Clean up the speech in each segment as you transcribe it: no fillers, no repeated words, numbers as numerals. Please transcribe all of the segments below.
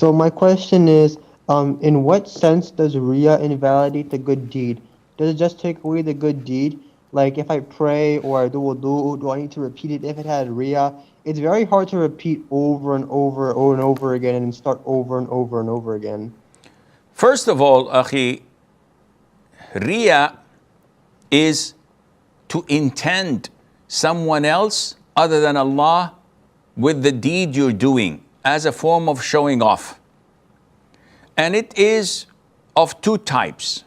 So my question is, in what sense does Riya invalidate the good deed? Does it just take away the good deed? Like if I pray or I do wudu, do I need to repeat it if it had Riya? It's very hard to repeat over and over again and start over and over and over again. First of all, Akhi, Riya is to intend someone else other than Allah with the deed you're doing as a form of showing off. And it is of two types.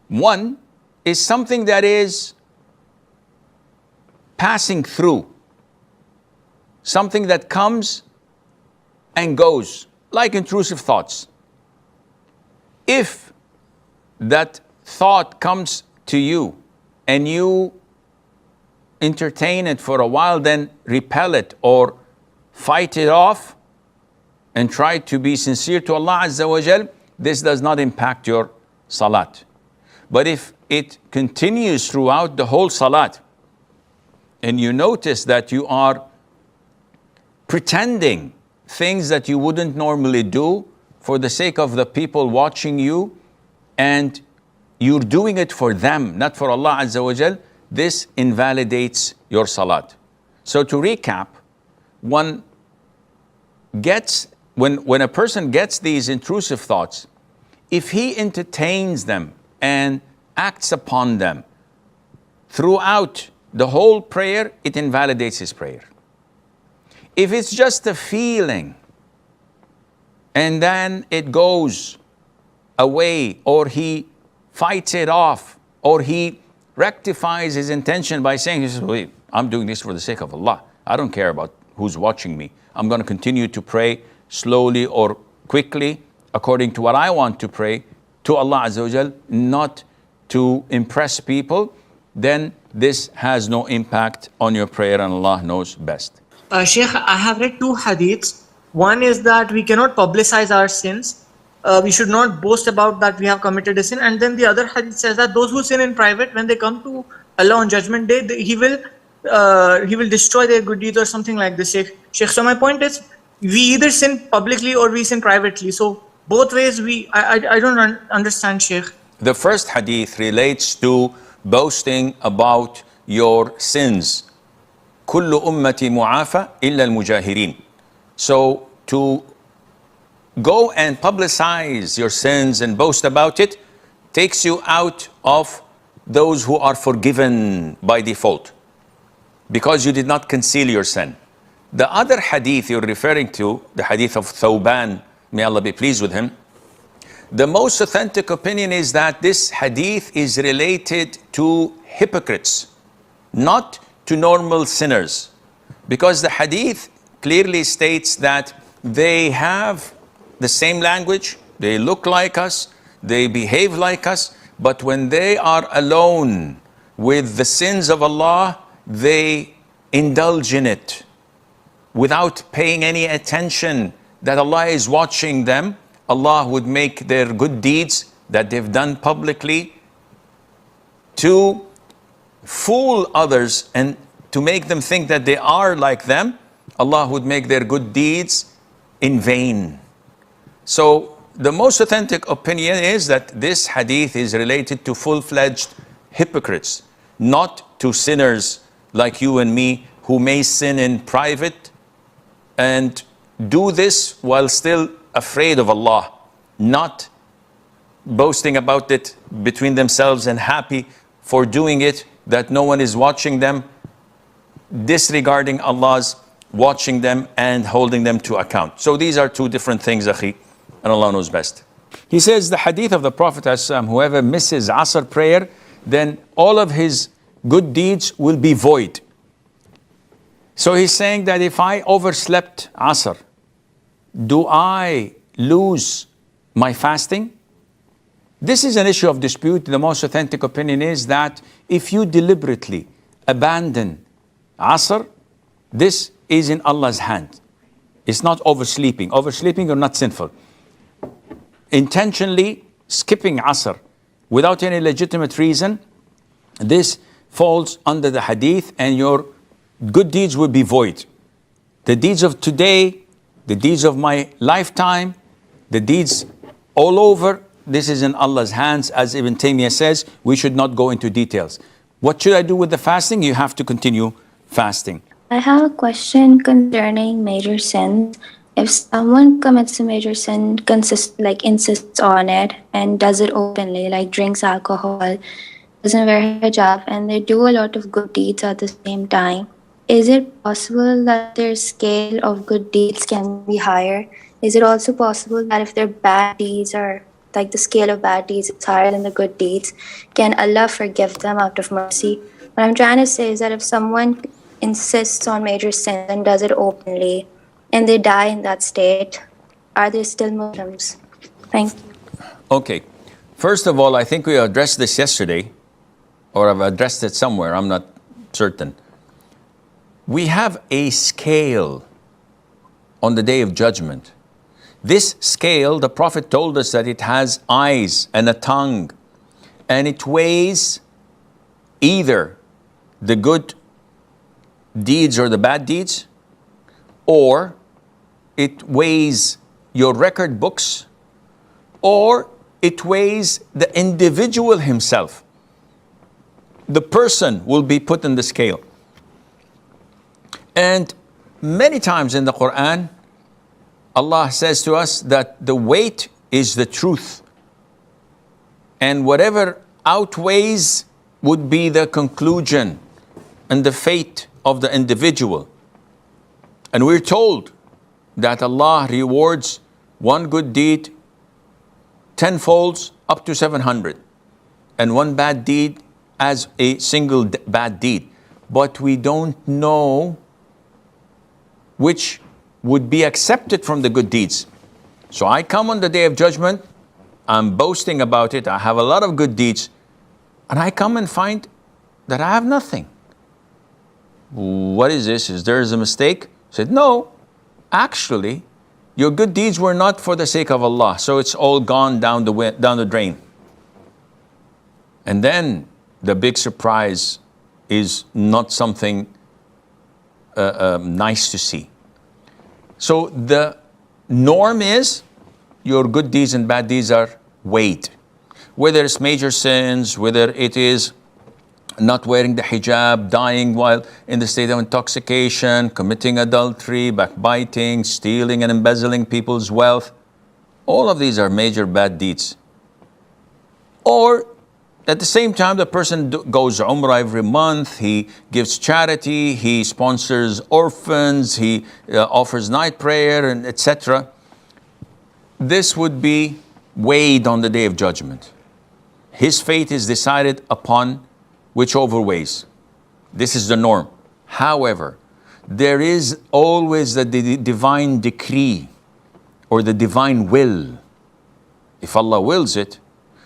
One is something that is passing through, something that comes and goes, like intrusive thoughts. If that thought comes to you and you entertain it for a while, then repel it or fight it off and try to be sincere to Allah Azza wa Jal, this does not impact your salat. But if it continues throughout the whole salat and you notice that you are pretending things that you wouldn't normally do for the sake of the people watching you, and you're doing it for them, not for Allah Azza wa Jal, this invalidates your salat. So to recap, when a person gets these intrusive thoughts, if he entertains them and acts upon them throughout the whole prayer, it invalidates his prayer. If it's just a feeling and then it goes away, or he fights it off, or he rectifies his intention by saying, "Wait, I'm doing this for the sake of Allah. I don't care about who's watching me. I'm going to continue to pray slowly or quickly according to what I want to pray to Allah Azza wa Jal, not to impress people," then this has no impact on your prayer, and Allah knows best. Sheikh, I have read two hadiths. One is that we cannot publicize our sins. We should not boast about that we have committed a sin. And then the other hadith says that those who sin in private, when they come to Allah on Judgment Day, He will destroy their good deeds or something like this. Sheikh. So my point is, we either sin publicly or we sin privately. So both ways, I don't understand, Sheikh. The first hadith relates to boasting about your sins. كل أمتي معافى إلا المجاهرين. So to go and publicize your sins and boast about it takes you out of those who are forgiven by default, because you did not conceal your sin. The other hadith you're referring to, the hadith of Thawban, may Allah be pleased with him, the most authentic opinion is that this hadith is related to hypocrites, not to normal sinners, because the hadith clearly states that they have the same language, they look like us, they behave like us, but when they are alone with the sins of Allah, they indulge in it without paying any attention that Allah is watching them. Allah would make their good deeds that they've done publicly to fool others and to make them think that they are like them. Allah would make their good deeds in vain. So the most authentic opinion is that this hadith is related to full-fledged hypocrites, not to sinners like you and me who may sin in private and do this while still afraid of Allah, not boasting about it between themselves and happy for doing it, that no one is watching them, disregarding Allah's watching them and holding them to account. So these are two different things, Akhi, and Allah knows best. He says the hadith of the Prophet ﷺ, whoever misses Asr prayer, then all of his good deeds will be void. So he's saying that if I overslept Asr, do I lose my fasting? This is an issue of dispute. The most authentic opinion is that if you deliberately abandon Asr, this is in Allah's hand. It's not oversleeping. Oversleeping, you're not sinful. Intentionally skipping Asr without any legitimate reason, this falls under the hadith and your good deeds will be void. The deeds of today, the deeds of my lifetime, the deeds all over, this is in Allah's hands. As Ibn Taymiyyah says, we should not go into details. What should I do with the fasting? You have to continue fasting. I have a question concerning major sins. If someone commits a major sin, insists on it and does it openly, like drinks alcohol, doesn't wear hijab, and they do a lot of good deeds at the same time, is it possible that their scale of good deeds can be higher? Is it also possible that if their bad deeds are like the scale of bad deeds is higher than the good deeds, can Allah forgive them out of mercy? What I'm trying to say is that if someone insists on major sins and does it openly, and they die in that state, are they still Muslims? Thank you. Okay. First of all, I think we addressed this yesterday, or I've addressed it somewhere, I'm not certain. We have a scale on the Day of Judgment. This scale, the Prophet told us that it has eyes and a tongue, and it weighs either the good deeds or the bad deeds, or it weighs your record books, or it weighs the individual himself. The person will be put in the scale. And many times in the Quran, Allah says to us that the weight is the truth. And whatever outweighs would be the conclusion and the fate of the individual. And we're told that Allah rewards one good deed tenfolds up to 700, and one bad deed as a single bad deed. But we don't know which would be accepted from the good deeds. So I come on the Day of Judgment, I'm boasting about it, I have a lot of good deeds, and I come and find that I have nothing. What is this? Is there a mistake? I said, no, actually, your good deeds were not for the sake of Allah, so it's all gone down the drain. And then the big surprise is not something nice to see. So the norm is your good deeds and bad deeds are weighed. Whether it's major sins, whether it is not wearing the hijab, dying while in the state of intoxication, committing adultery, backbiting, stealing and embezzling people's wealth. All of these are major bad deeds. Or at the same time, the person goes Umrah every month, he gives charity, he sponsors orphans, he offers night prayer, and etc. This would be weighed on the Day of Judgment. His fate is decided upon whichever ways. This is the norm. However, there is always the divine decree or the divine will. If Allah wills it,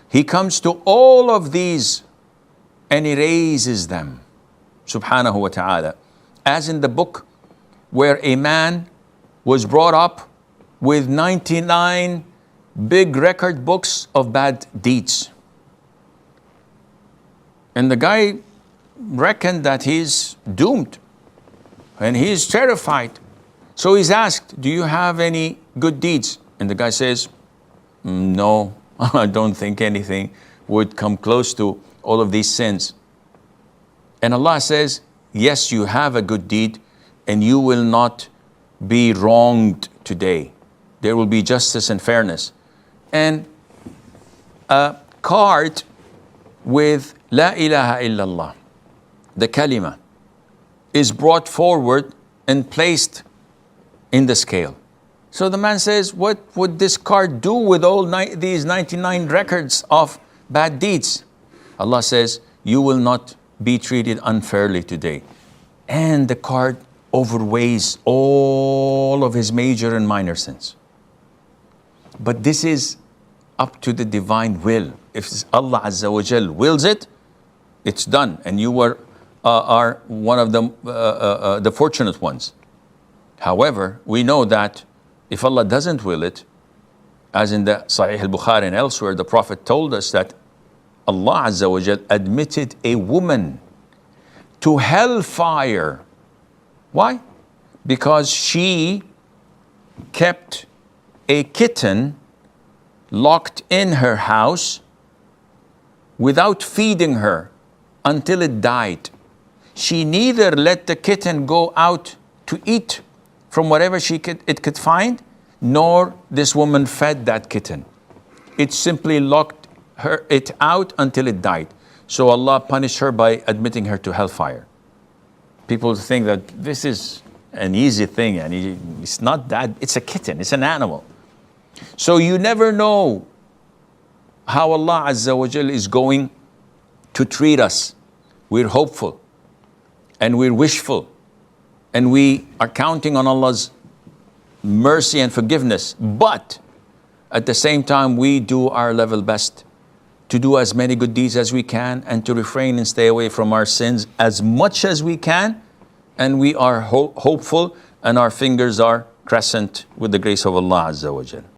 He comes to all of these and erases them, subhanahu wa ta'ala. As in the book where a man was brought up with 99 big record books of bad deeds. And the guy reckoned that he's doomed and he's terrified. So he's asked, do you have any good deeds? And the guy says, no, I don't think anything would come close to all of these sins. And Allah says, yes, you have a good deed and you will not be wronged today. There will be justice and fairness. And a card with La ilaha illallah, the kalima, is brought forward and placed in the scale. So the man says, what would this card do with all these 99 records of bad deeds? Allah says, you will not be treated unfairly today. And the card overweighs all of his major and minor sins. But this is up to the divine will. If Allah Azza wa Jal wills it, it's done. And you are one of the fortunate ones. However, we know that if Allah doesn't will it, as in the Sahih al-Bukhari and elsewhere, the Prophet told us that Allah Azza wa Jal admitted a woman to hellfire. Why? Because she kept a kitten locked in her house without feeding her until it died. She neither let the kitten go out to eat from whatever it could find, nor this woman fed that kitten. It simply locked it out until it died. So Allah punished her by admitting her to hellfire. People think that this is an easy thing, and it's not that. It's a kitten, it's an animal. So you never know how Allah Azza wa Jal is going to treat us. We're hopeful and we're wishful and we are counting on Allah's mercy and forgiveness. But at the same time, we do our level best to do as many good deeds as we can and to refrain and stay away from our sins as much as we can. And we are hopeful and our fingers are crescent with the grace of Allah Azza wa Jal.